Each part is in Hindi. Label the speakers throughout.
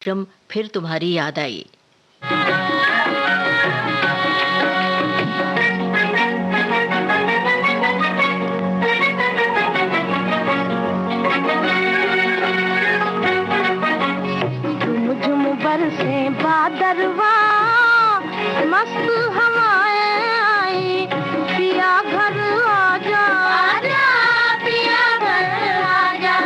Speaker 1: क्रम फिर तुम्हारी याद आई।
Speaker 2: झुम झुम बरसे बादरवा, मस्त हवाएं आई, पिया घर आजा, आजा पिया घर आजा।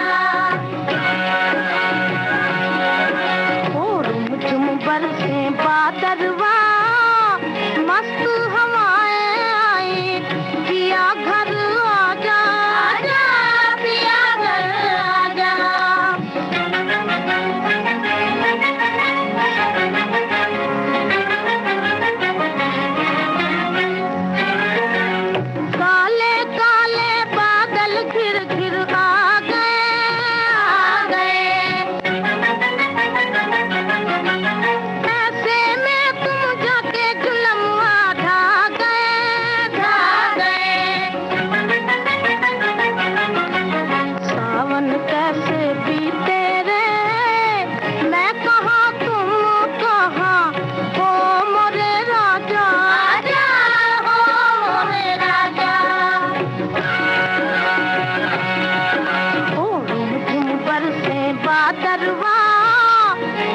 Speaker 2: ओ झुम झुम बरसे बादरवा, मस्त हवाएं आई, पिया घर आजा, आजा पिया घर आजा। काले काले बादल घिर घिर आ गए। ऐसे में तुम जाके जुलमुआ ढा गए। सावन कैसे बीते रे, मैं कहाँ तुम कहाँ, हो मोरे राजा, आजा हो मोरे राजा। ओ झुम झुम बरसे बादरवा,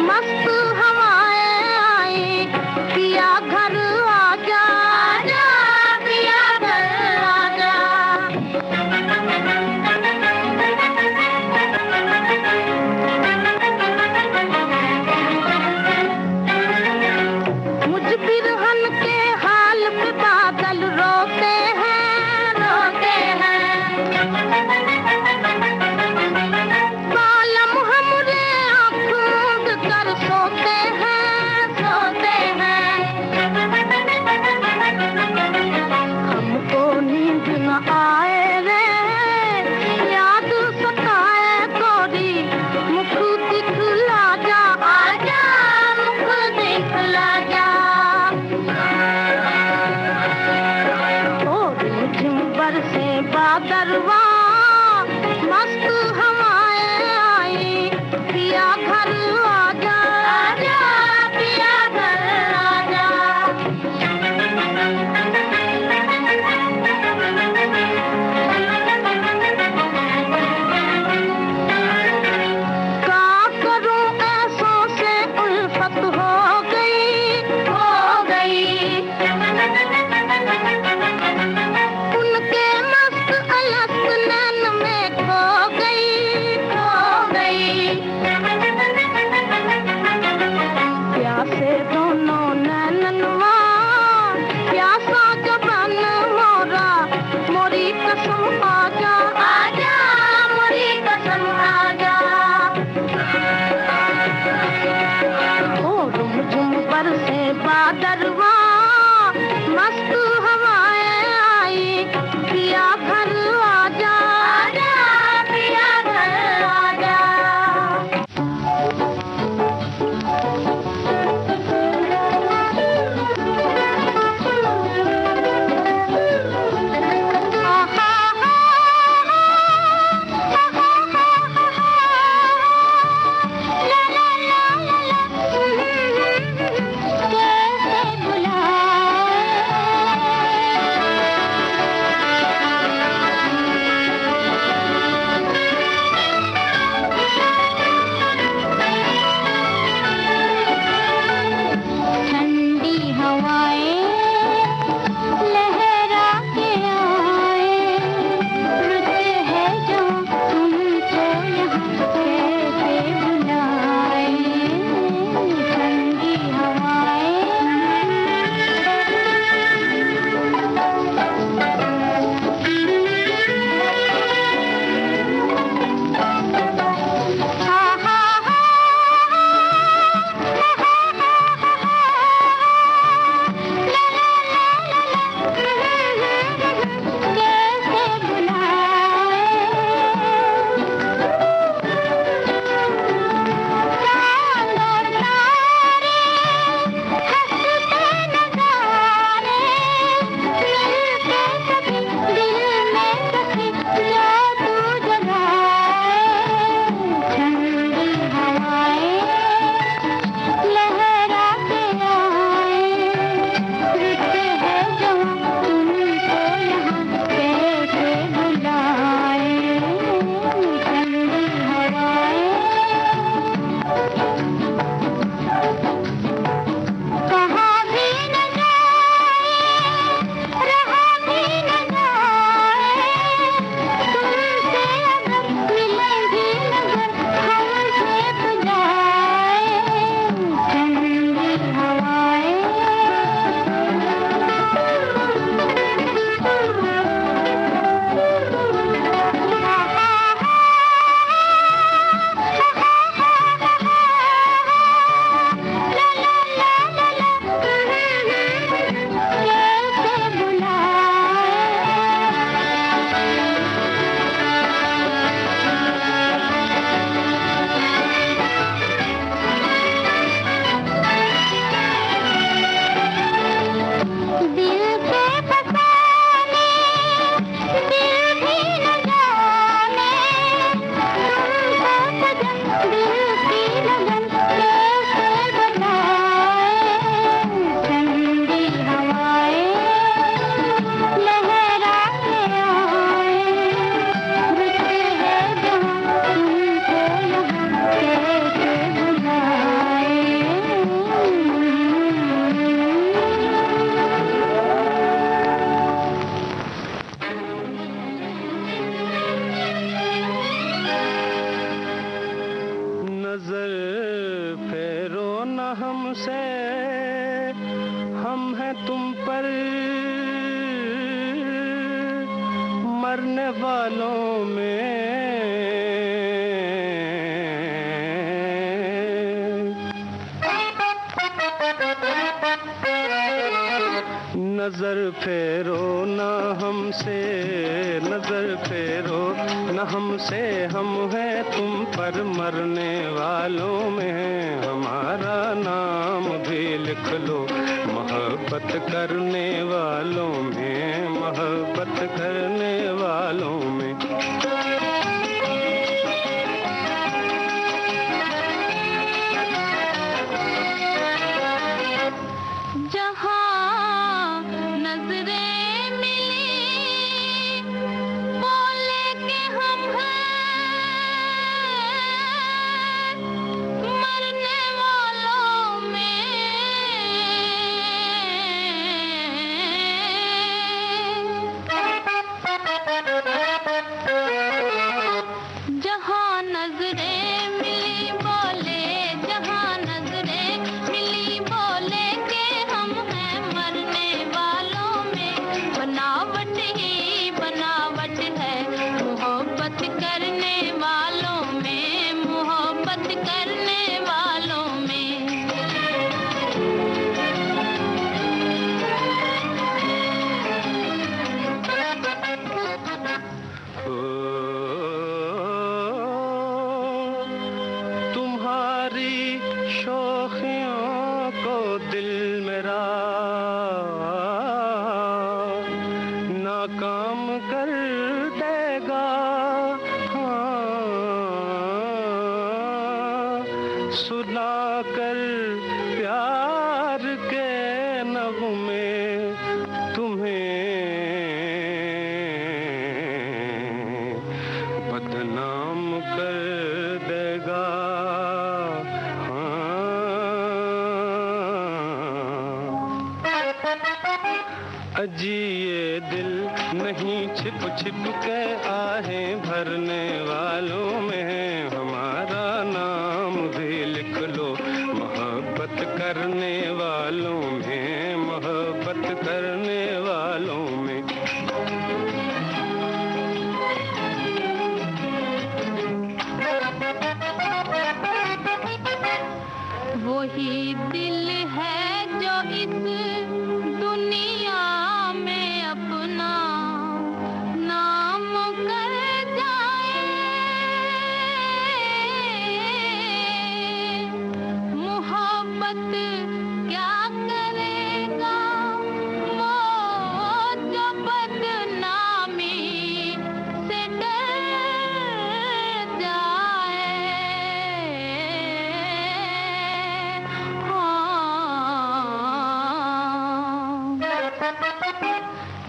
Speaker 2: मस्त हवाएं आई, पिया घर आजा, आजा पिया घर आजा। मुझ बिरहन के हाल पे बादल रोते हैं, रोते हैं। बालम हमरे आँख मूंद कर सोते हैं, सोते हैं। हमको नींद न आए रे, याद सताए गोरी, मुख दिखला जा, आजा मुख दिखला जा। ओ झुम बरसे बादरवा, मस्त हवाएं आई, पिया घर आजा, आजा पिया घर आजा। का करूं ऐसों से उल्फत हो गई, हो गई। उनके मस्त अलस्त नैन में खो गई, खो गई। प्यासे दोनों नैननवा, प्यासा जबान मोरा, मोरी कसम आजा, आजा मोरी कसम आजा। ओ झुम झुम बरसे बादरवा, मस्त हवाएं आई, पिया घर आजा, आजा पिया घर आजा। कैसे
Speaker 3: हमसे, हम हैं तुम पर मरने वालों में। नजर फेरो न हमसे, नजर फेरो न हमसे, हम हैं तुम पर मरने वालों में। हमारा नाम भी लिख लो मोहब्बत करने वालों में, मोहब्बत करने वालों में। सुनाकर प्यार के नगमे तुम्हें बदनाम कर देगा। अजी ये दिल नहीं छिप छिप के आहें भरने वालों में। हमारा नाम भी लिख लो मोहब्बत करने वालों में, मोहब्बत करने वालों में।
Speaker 2: वही दिल है जो इस दुनिया में अपना नाम कर जाए। मोहब्बत क्या करेगा वो जो बदनामी से डर जाए।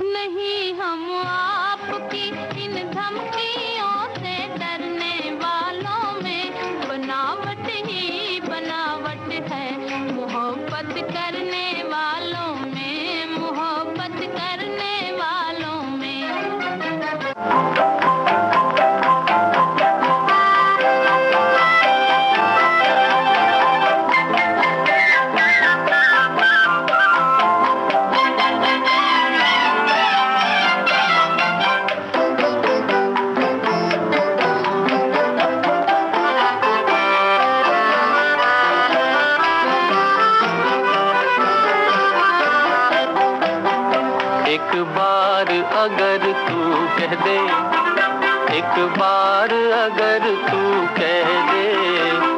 Speaker 2: नहीं हम आपकी इन धमकियों से डरने वालों में। बनावट ही बनावट है मोहब्बत करने वालों में, मोहब्बत करने वालों में।
Speaker 4: एक बार अगर तू कह दे, एक बार अगर तू कह दे,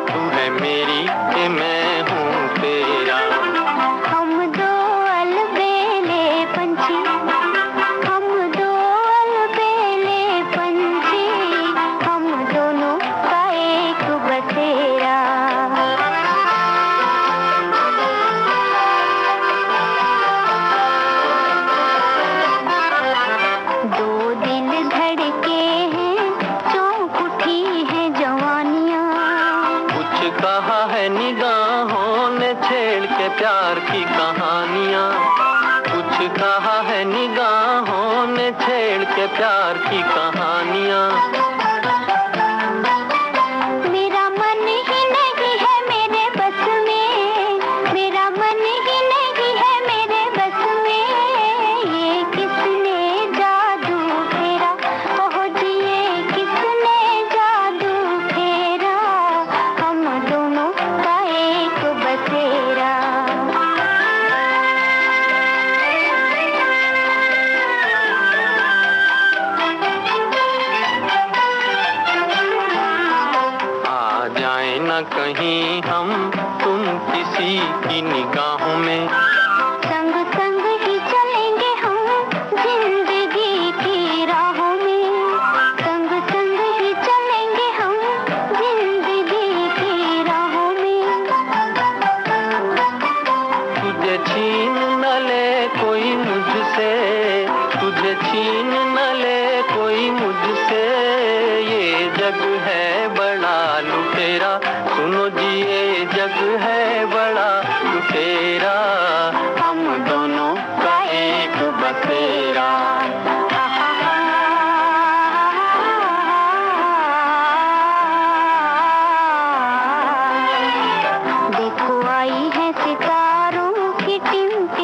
Speaker 4: तू है मेरी कि मैं हूँ तेरा।
Speaker 2: हम दो अलबेले पंछी, हम दो अलबेले पंछी, हम दोनों का एक बसेरा। दो दिल धड़के हैं, चौंक उठी है जवानियाँ।
Speaker 4: कुछ कहा है निगाहों ने छेड़ के प्यार की कहानियाँ। कुछ कहा है निगाहों ने छेड़ के प्यार की कहानियाँ।
Speaker 2: मेरा मन ही नहीं है मेरे बस में,
Speaker 4: कहीं हम तुम किसी की निगाहों में।
Speaker 2: संग संग ही चलेंगे हम जिंदगी की राहों में, संग संग ही चलेंगे हम जिंदगी की राहों में।
Speaker 4: तुझे छीन न ले कोई मुझसे, तुझे छीन न ले कोई मुझसे, ये जग है बड़ा लुटेरा, सुनो जी ये जग है बड़ा लुटेरा, हम दोनों का एक बसेरा।
Speaker 2: देखो आई है सितारों की टिमटिम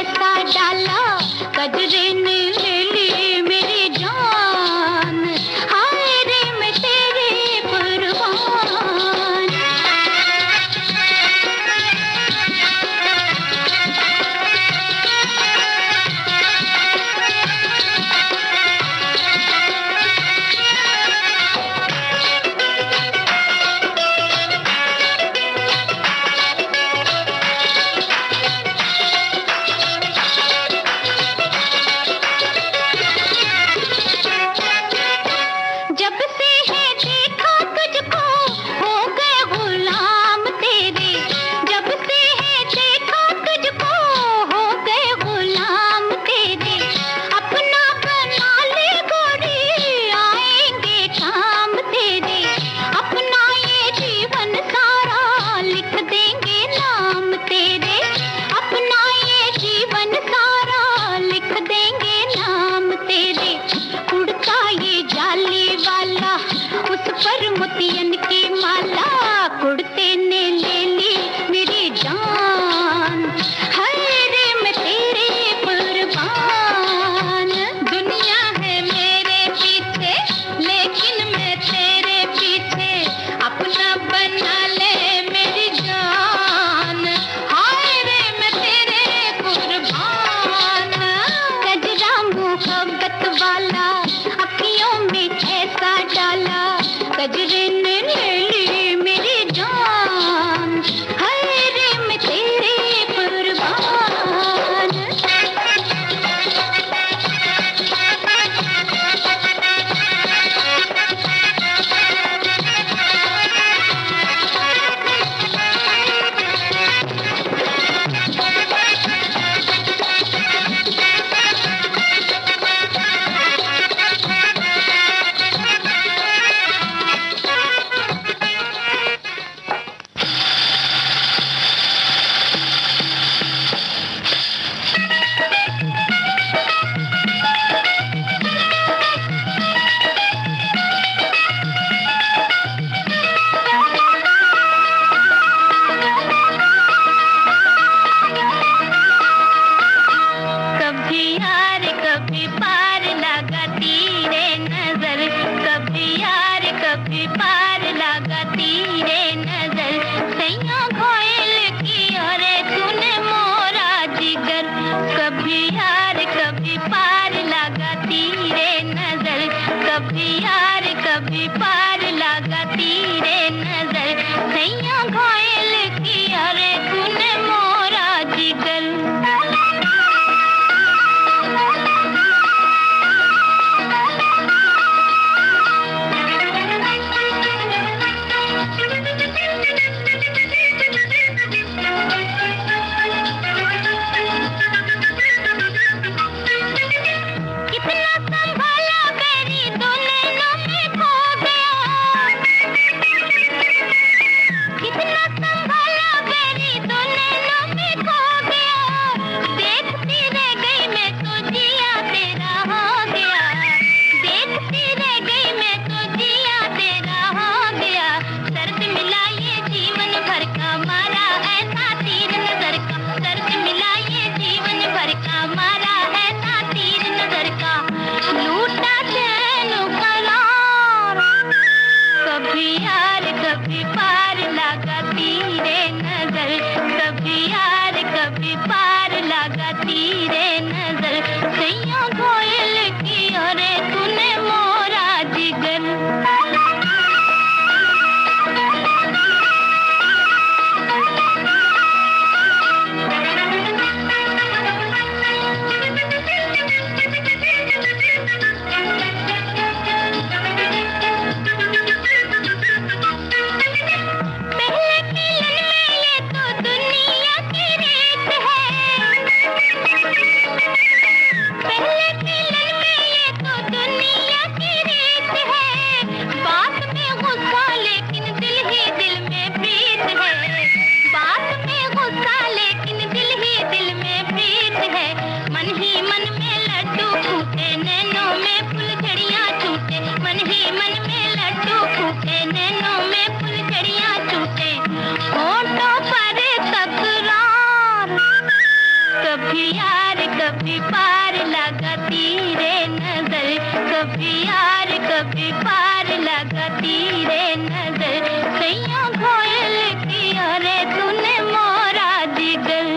Speaker 2: ऐसा डाला कजरे ने ले ली मेरी जान, हाय रे मैं तेरे कुर्बान। जब से है देखा तुझको हो गए गुलाम तेरे, जब से है देखा तुझको हो गए गुलाम तेरे। अपना बना ले गोरी आएंगे काम तेरे, अपना ये जीवन सारा लिख देंगे नाम तेरे, अपना ये जीवन सारा लिख देंगे नाम तेरे। उड़ता ये जाली वाला उस पर मोतियन की माला, कुड़ते ने ले ली मेरी जान, हाय रे मैं तेरे कुर्बान। दुनिया है मेरे पीछे लेकिन मैं तेरे पीछे, अपना बना ले मेरी जान, हाय रे मैं तेरे कुर्बान। गजरा मोहब्बत वाला अखियों में ऐसा डाला, कजरे ने ले ली मेरी जान, हाय रे मैं तेरे कुर्बान। कभी यार कभी पार लगाती रे नजर, कभी यार कभी पार लगाती रे नजर। सैया घोयल की अरे तूने मोरा जिगर, कभी यार कभी पार लगाती रे नजर, कभी यार कभी पार लगाती रे नजर। सैया घोयल की अरे तूने मोरा जिगर। कितना संभाला मेरी दो नैनों में खो गया, कितना संभाला मेरी दो नैनों में खो गया। देखती रह गई मैं तो जिया तेरा हो गया, देखती रह गई मैं तो जिया तेरा हो गया। दर्द मिला ये जीवन भर का मारा ऐसा तीर नजर का, दर्द मिला ये जीवन भर का मारा ऐसा तीर नजर का। लूटा चैन करार, कभी यार कभी पार लगाती रे नजर, कभी यार कभी पार लगाती रे नजर। सैया घोयल की अरे तूने मोरा जिगर। पहले मिलन में ये तो दुनिया की रीत है, पहले कभी यार कभी पार लगाती रे नजर, कभी यार कभी पार लगाती रे नजर। सैया घोयल की अरे तूने मोरा जिगर।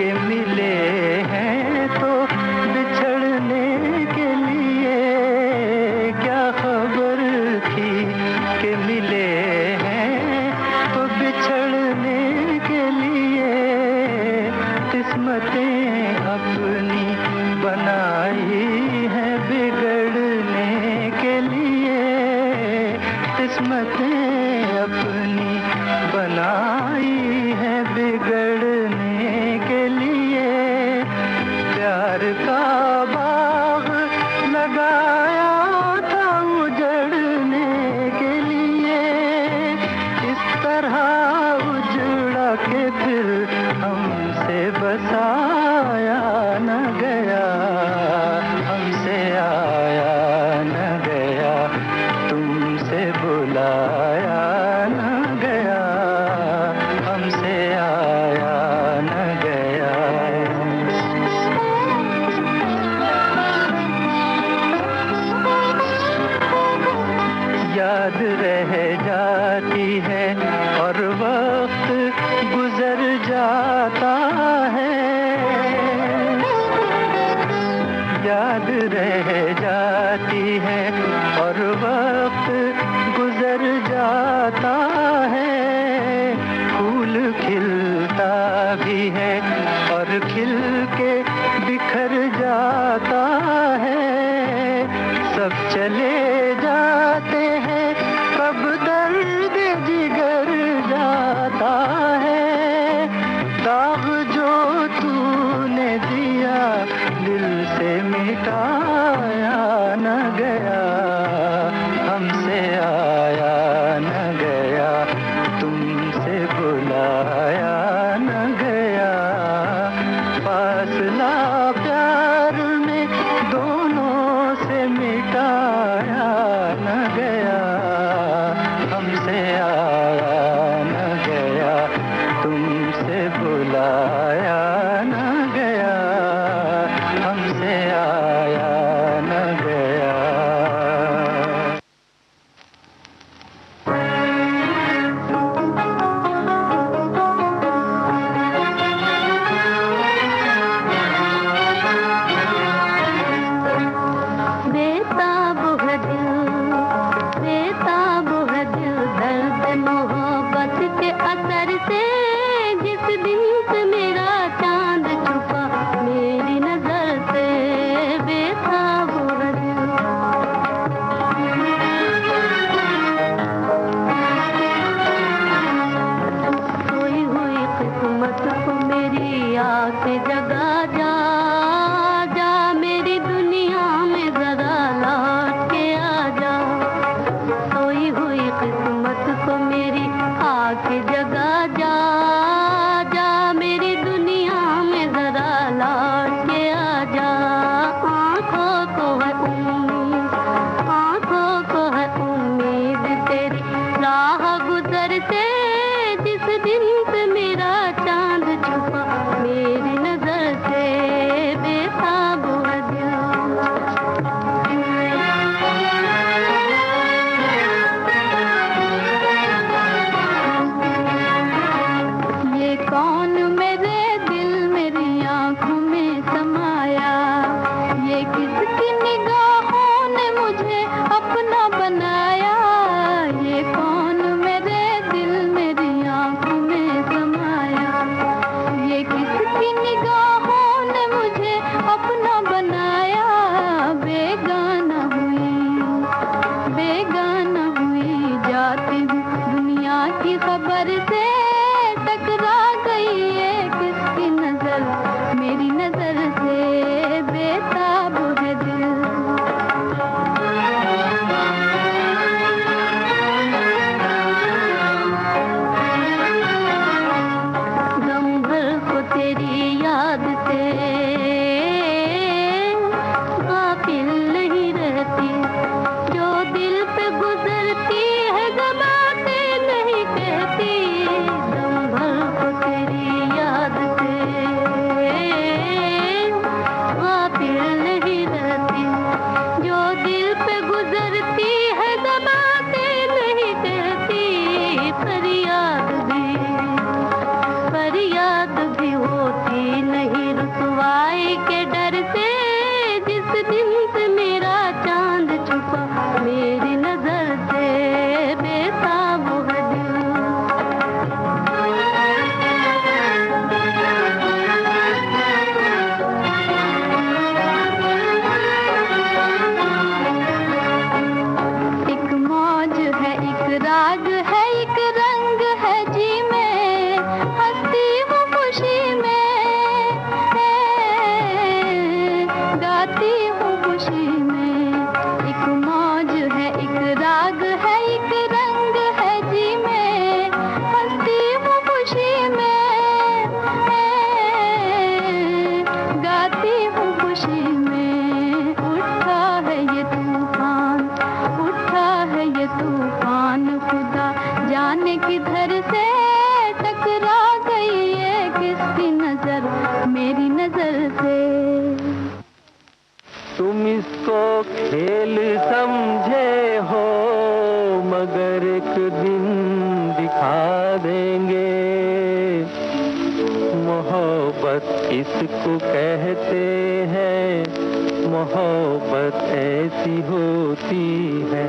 Speaker 5: के मिले हैं तो बिछड़ने के लिए क्या खबर थी कि मिले हैं तो बिछड़ने के लिए किस्मतें अपनी बनाई है बिगड़ने के लिए किस्मतें अपनी बनाई है बिगड़ने के लिए प्यार का बाग लगाया था उजड़ने के लिए इस तरह उजड़ा के फिर हमसे बसाया न गया हमसे आया न गया तुमसे बुलाया न गया हमसे आया न गया याद रह जाती है और वक्त गुजर जाता है याद रह जाती है और वक्त गुजर जाता है फूल खिलता भी है और खिल के बिखर जाता है सब चले जाते हैं कब दर्द जिगर जाता है दाग जो तूने दिया दिल से मिटाया न गया हमसे आया न गया तुमसे बुलाया न गया फासला प्यार में दोनों से मिटाया न गया हमसे आया न गया तुमसे बुलाया न गया हमसे आया न गया
Speaker 2: बेताब है दिल दर्द मोहब्बत के असर से जिस दिन से मेरा चांद छुपा मेरी नजर से बेताब है दिल सोई हुई किस्मत को मेरी आके जगा जा जा मेरी दुनिया में जरा लौट के आ जा सोई हुई किस्मत को मेरी आके जगा जा जा मेरी दुनिया में जरा लौट के आ जा आँखों को है उम्मीद तेरी राह गुजरते जिस दिन से मेरा चांद छुपा मेरी नजर से बेताब है दिल ये कौन मेरे दिल मेरी आंखों में समाया ये किसकी निगाहों ने मुझे अपना बनाया ये कौन मेरे दिल मेरी आंखों में समाया ये किसकी निगाहों ने मुझे अपना बनाया बेगाना हुई जाती हूँ दुनिया की खबर से टकरा गई ये किसकी नजर मेरी नजर से बेताब है दिल गम भर को तेरी याद से गाफिल नहीं रहती जो दिल पे गुजरती है ज़बानें नहीं कहती गम भर को तेरी याद से गाफिल नहीं रहती जो दिल पे गुजरती है ज़बानें नहीं कहती फरियाद भी होती खामोशी में उठा है ये तूफान, उठा है ये तूफान। खुदा जाने किधर से टकरा गई है किसकी नजर मेरी नजर से।
Speaker 4: तुम इसको खेल समझे हो मगर एक दिन दिखा देंगे मोहब्बत किसको कहते हैं, मोहब्बत ऐसी होती है।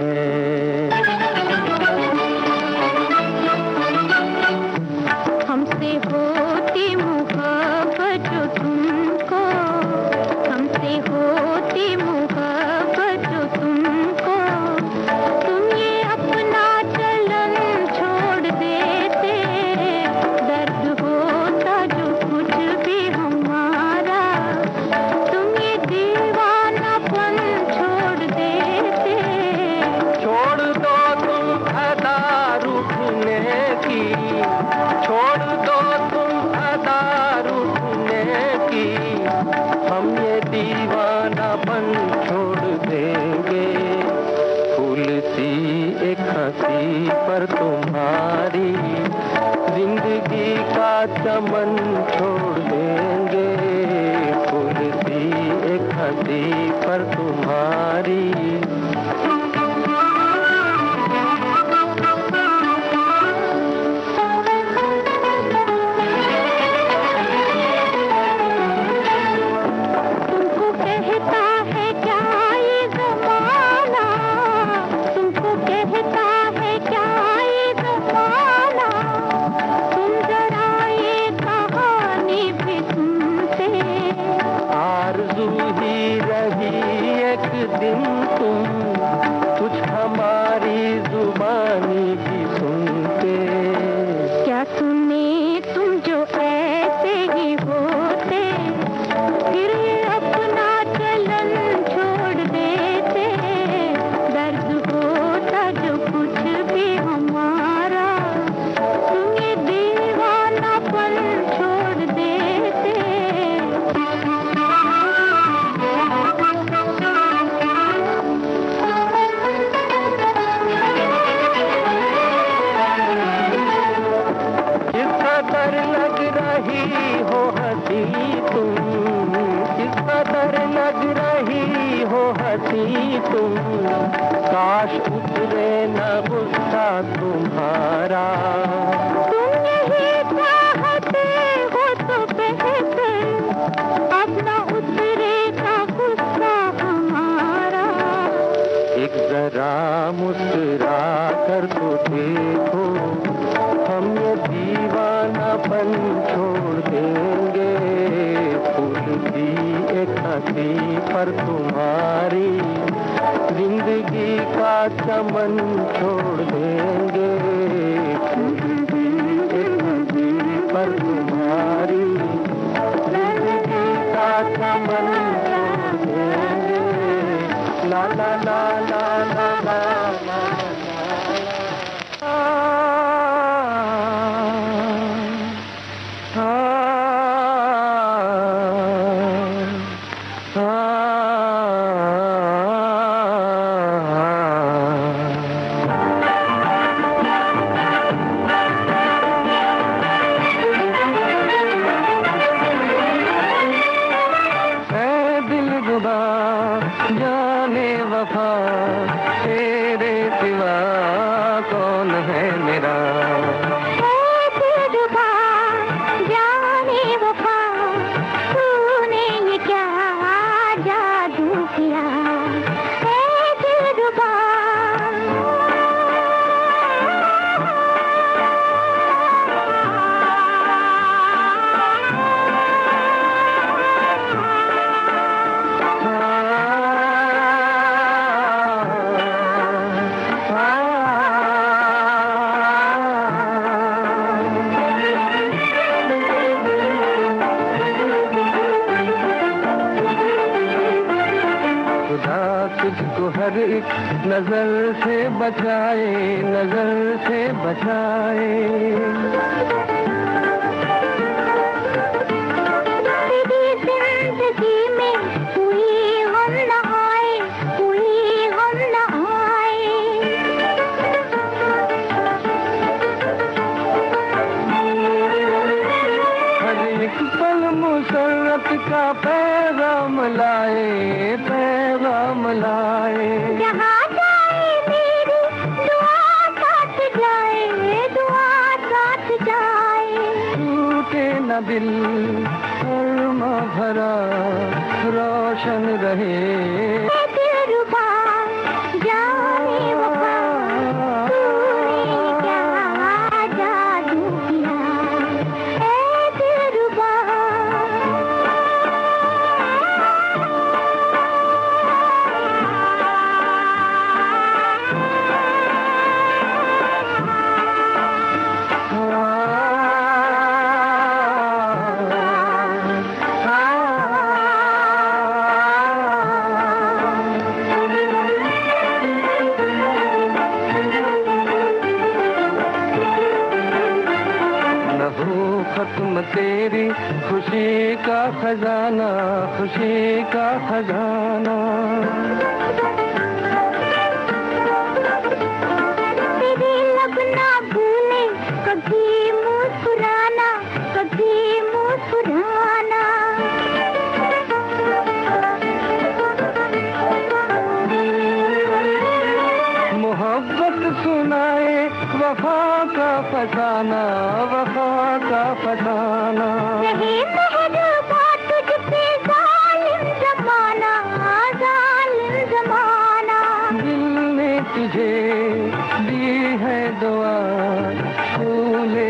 Speaker 2: हमसे होती मोहब्बत जो तुमको, हमसे होती मोहब्बत जो तुमको, तुम ये अपना चलन छोड़ देते। दर्द होता जो कुछ भी हमारा, तुम ये दीवानापन छोड़ देते।
Speaker 4: छोड़ दो तुम अदा रूठने की, छोड़ दो तुम अदा रूठने की, हम ये दीवानापन छोड़ देंगे। फूल सी एक हंसी पर तुम्हारी जिंदगी का चमन छोड़ देंगे। फूल सी एक हंसी पर तुम्हारी दिन तुम कुछ हमारी जुबानी भी सुनते।
Speaker 2: क्या सुने तुम जो ऐसे ही होते, फिर ये अपना चलन छोड़ देते। दर्द होता जो कुछ भी हमारा, तुम ये दीवानापन छोड़ देते।
Speaker 4: हो हंसी तुम, किस कदर लग रही हो हंसी तुम, काश उतरे न गुस्सा तुम्हारा।
Speaker 2: तुम यही चाहते हो तो बेहतर, अब न उतरेगा गुस्सा हमारा।
Speaker 4: एक जरा मुस्कुरा कर तो देखो, हम ये दीवानापन छोड़ देंगे। फूल की एक हंसी पर तुम्हारी जिंदगी का चमन छोड़ देंगे। फूल की एक हंसी पर तुम्हारी जिंदगी का चमन छोड़ देंगे। ला ला ला ला ला ला ला। जाने वफा तेरे सिवा कौन है मेरा।
Speaker 2: जाने वफा तूने ये क्या जादू किया।
Speaker 4: तुझको हर एक नजर से बचाए, नजर से बचाए।
Speaker 2: तेरी जिंदगी में
Speaker 5: का पैगाम लाए, पैगाम लाए।
Speaker 2: जहाँ जाए मेरी दुआ साथ जाए, दुआ साथ जाए।
Speaker 5: टूटे न दिल अरमा भरा रोशन रहे।
Speaker 2: दिलरुबा जाने वफा, तूने क्या जादू किया ऐ दिलरुबा।
Speaker 5: खत्म तेरी खुशी का खजाना, खुशी का खजाना।
Speaker 2: तेरे लब ना भूले कभी मुस्कुराना, कभी मुस्कुराना।
Speaker 5: मोहब्बत सुनाए वफा का फसाना, वफा का फसाना।
Speaker 2: नहीं मेहरबा तुझ पे जालिम जमाना, जालिम जमाना।
Speaker 5: दिल ने तुझे दी है दुआ, फूले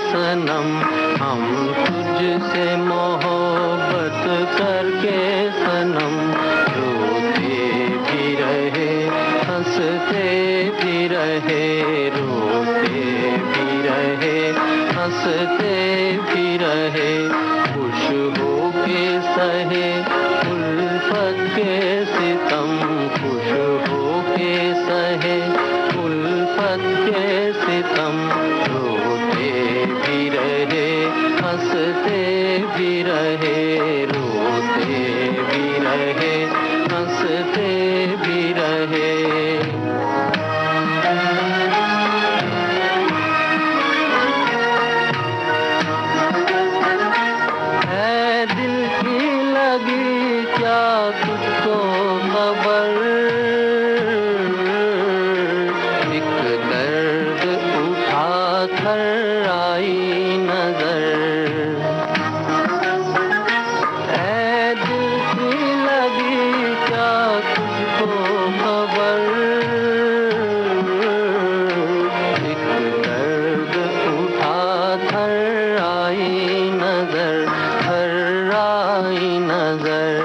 Speaker 4: सनम, हम तुझसे मोहब्बत करके सनम, रोते भी रहे हंसते भी रहे, रोते भी रहे हंसते भी रहे, खुश हो के सहे उल्फत के सितम, खुश हो के सहे उल्फत के सितम, रोते भी रहे हंसते भी रहे, रोते भी रहे हंसते भी रहे। है दिल की लगी क्या तुझको खबर, एक दर्द उठा कर आई नजर, है दिल की लगी क्या तुझको खबर, एक दर्द उठा कर आई नजर, कर आई नजर।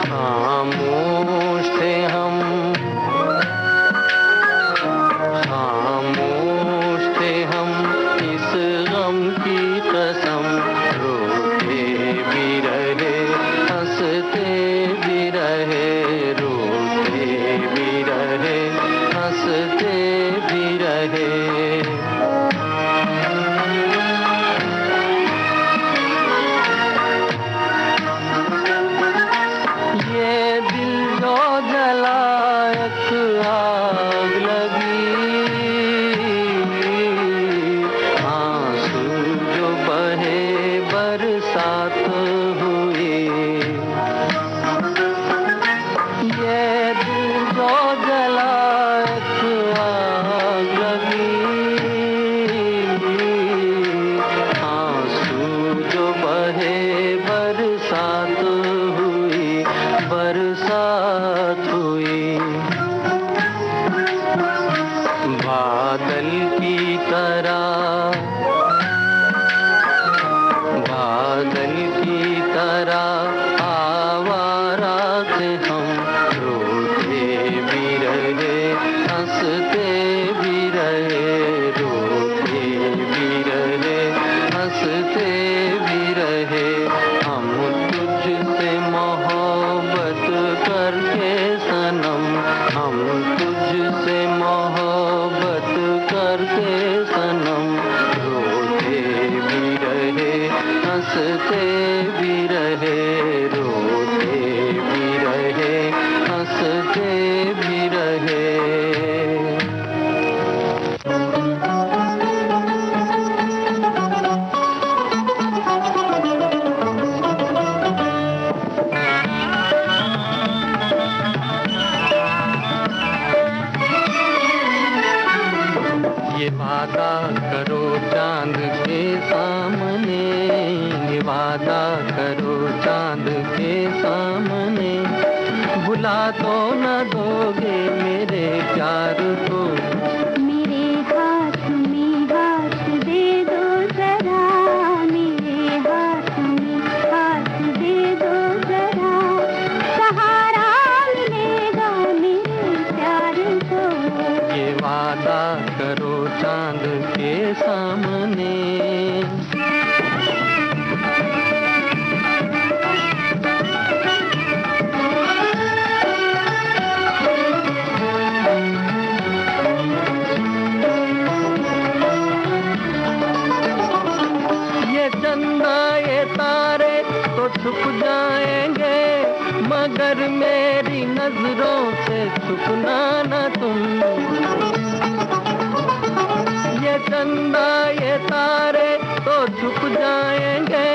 Speaker 4: खामोश थे हम, खामोश थे हम इस गम की कसम, रोते भी रहे हंसते भी रहे, रोते भी रहे हंसते भी रहे। ये दिल जो जला एक आग लगी, आंसू जो बहे बरसात हुई, ये दिल जो जला एक आग लगी, आंसू जो बहे बरसात हुई, बरसात हुई। बादल की तरह, बादल की तरह आवारा थे हम, रोते भी रहे हंसते भी रहे, रोते भी रहे हंसते भी रहे, हम तुझसे मोहब्बत करके सनम, हम तुझसे मोहब्बत करके सनम, रोते भी रहे हंसते भी रहे, रोते भी रहे हंसते भी रहे। ये वादा करो चांद के सामने, ये वादा करो चांद के सामने, भुला तो न दोगे मेरे प्यार को,
Speaker 2: मेरे हाथ में हाथ दे दो जरा, मेरे हाथ में हाथ दे दो जरा, सहारा मिलेगा मेरे प्यार को,
Speaker 4: ये वादा करो चांद के सामने। ये चंदा ये तारे तो छुप जाएंगे, मगर मेरी नजरों से छुपना न तुम, ये चंदा ये तारे तो छुप जाएंगे,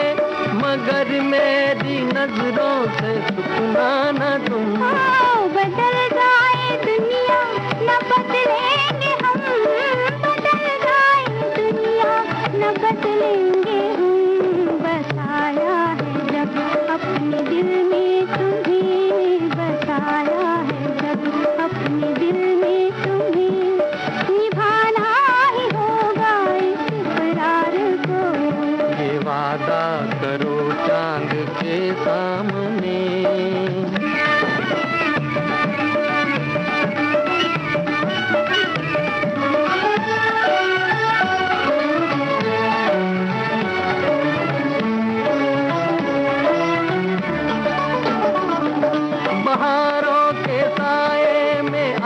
Speaker 4: मगर मेरी नजरों से छुपना न तुम।
Speaker 2: बदल जाए दुनिया न बदलेंगे हम, बदल जाए दुनिया न बदलेंगे हम, बसाया है जब अपने दिल में तुम्हें, बसाया है जब अपने दिल में तुम्हें, निभाना ही हो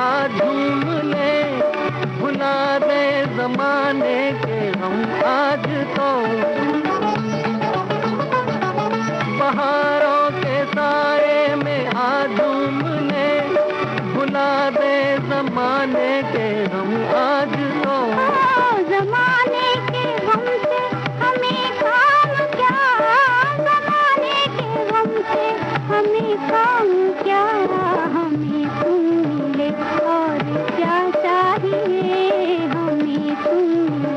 Speaker 4: आज झूम ले, भुला दे जमाने के हम आज तो। पहाड़ों के साए में आज झूम ले, भुला दे जमाने के हम आज तो।
Speaker 2: जमाने के गम से हमें काम क्या, जमाने के गम से हमें काम क्या, हमें सुन ले और क्या चाहिए, हमें सुन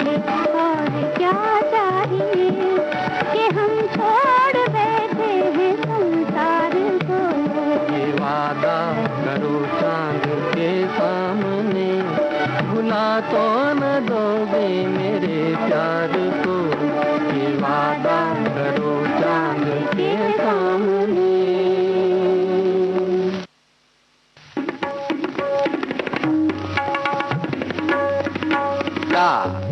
Speaker 2: ले और क्या चाहिए, कि हम छोड़ बैठे हैं संसार को।
Speaker 4: ये वादा करो चांद के सामने, भुला तो न दोगे मेरे प्यार को। ये वादा करो चांद के सामने। ता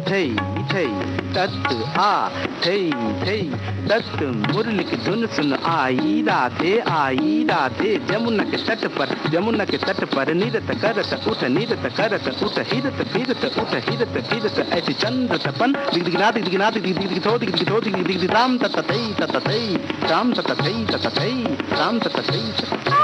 Speaker 4: थई थई तत आ थई थई तत, मुरली की धुन सुन आई राधे जमुना के तट पर, जमुना के तट पर नीरत करत उठ, नीरत करत उठ, हिरत फिरत उठ, हिरत फिरत ऐसी चंद्र तपन, दिगदिगना दिगदिगना दिगदिगथो दिगदिगथो दिगदिग राम ततथई ततथई, राम ततथई ततथई, राम ततथई ततथई।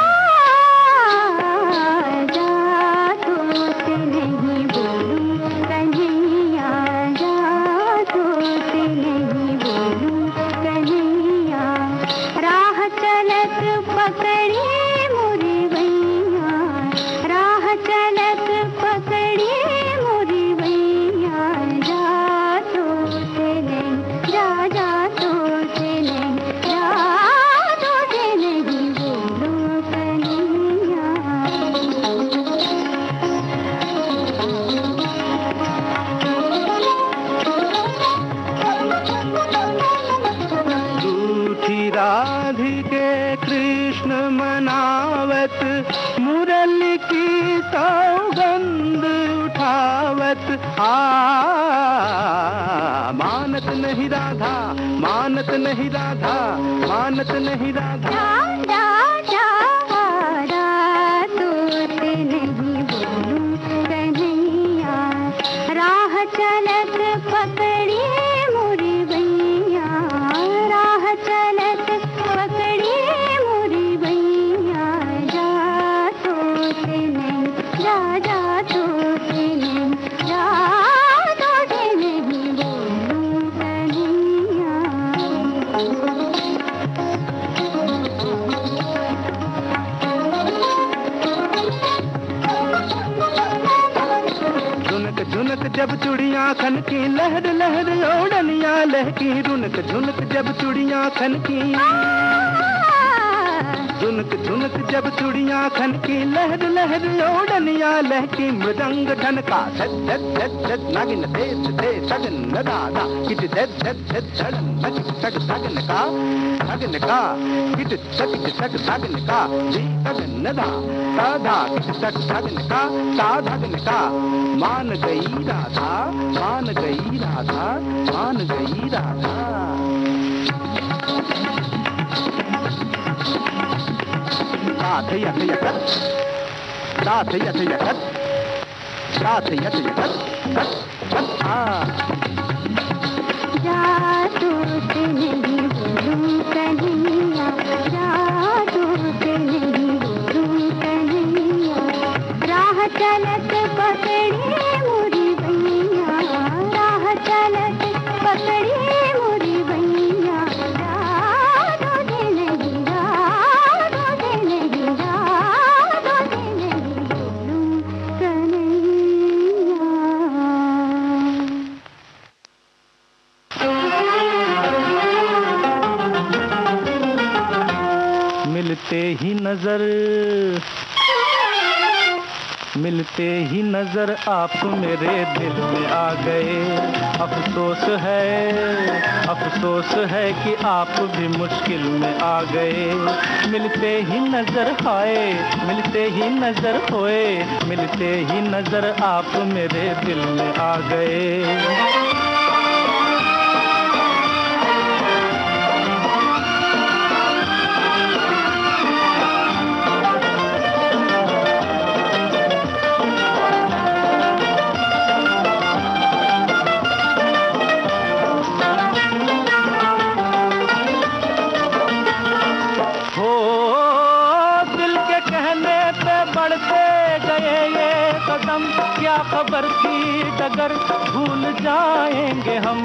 Speaker 4: राधिके कृष्ण मनावत, मुरली की सौगंध उठावत। मानत नहीं राधा, मानत नहीं राधा, मानत नहीं राधा। राह चलत पकड़ी मुरी भैया, राह चलत पकड़ी मुरी भैया, जा तो से नहीं, जा तो से नहीं, जा तो से नहीं बोलूं कन्हैया। झुनक जब चुड़ियां खनकी, लहर लहर ओढ़नियां लहकी, रुनक झुनक जब चुड़ियां खनकी, झुनक झुनक जब चुड़ियां खनकी, लहर लहर ओढ़नियां लहकी, मृदंग ढनका धक धक धक धक, नागिन देश दे सगन न दादा, किट धक धक धक धड़न नक सग सगन का, सगन का किट सग सग सगन का, जी सगन न दा साधा किट सग सगन का, साधगन का। मान गई राधा, मान गई राधा, मान गई राधा। साथ यथ यथ, साथ यथ यथ, साथ यथ यथ, सत आ। जादू से नहीं बोलूं कन्हैया, जादू से नहीं बोलूं कन्हैया, राह चलत पकड़ी मुरी भैया, राह चलत पकड़ी मुरी भैया, जादू से नहीं, जादू से नहीं, जादू से नहीं बोलूं कन्हैया।
Speaker 5: मिलते ही नजर, मिलते ही नजर आप मेरे दिल में आ गए। अफसोस है कि आप भी मुश्किल में आ गए। मिलते ही नजर आए, मिलते ही नजर होए, मिलते ही नजर आप मेरे दिल में आ गए। कदम, क्या खबर थी डगर, भूल जाएंगे हम।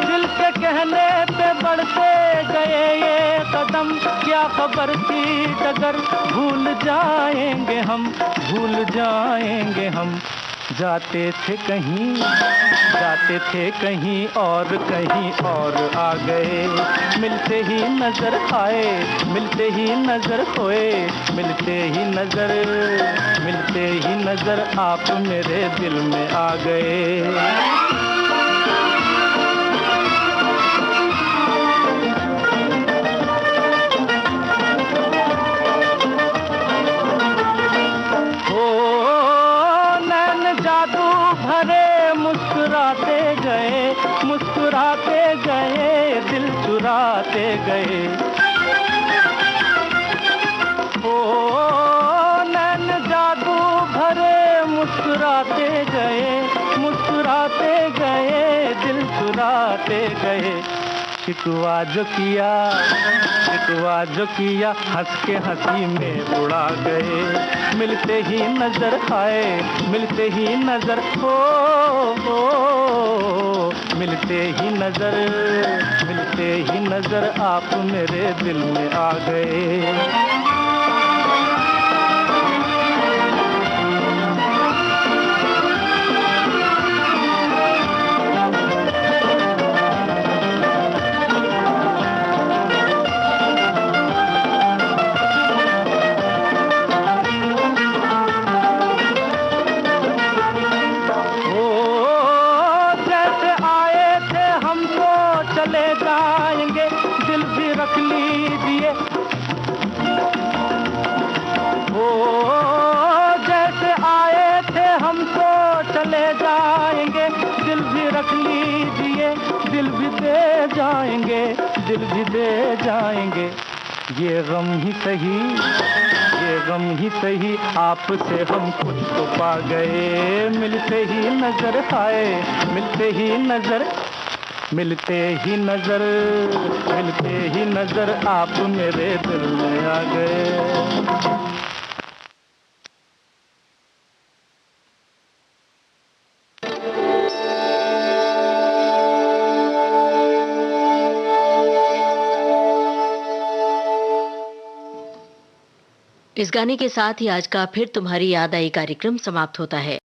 Speaker 5: दिल के कहने पे बढ़ते गए ये कदम, क्या खबर थी डगर, भूल जाएंगे हम, भूल जाएंगे हम। जाते थे कहीं और कहीं और आ गए, मिलते ही नजर आए, मिलते ही नजर खोए, मिलते ही नजर आप मेरे दिल में आ गए। मुस्कुराते गए, दिल चुराते गए। ओ नैन जादू भरे, मुस्कुराते गए, दिल चुराते गए। शिकवा जो किया हंस के हंसी में उड़ा गए। मिलते ही नजर आए, मिलते ही नजर मिलते ही नजर आप मेरे दिल में आ गए। दिल भी दे जाएंगे। ये गम ही सही आपसे हम कुछ तो पा गए। मिलते ही नजर आप मेरे दिल में आ गए।
Speaker 1: इस गाने के साथ ही आज का फिर तुम्हारी याद आई कार्यक्रम समाप्त होता है।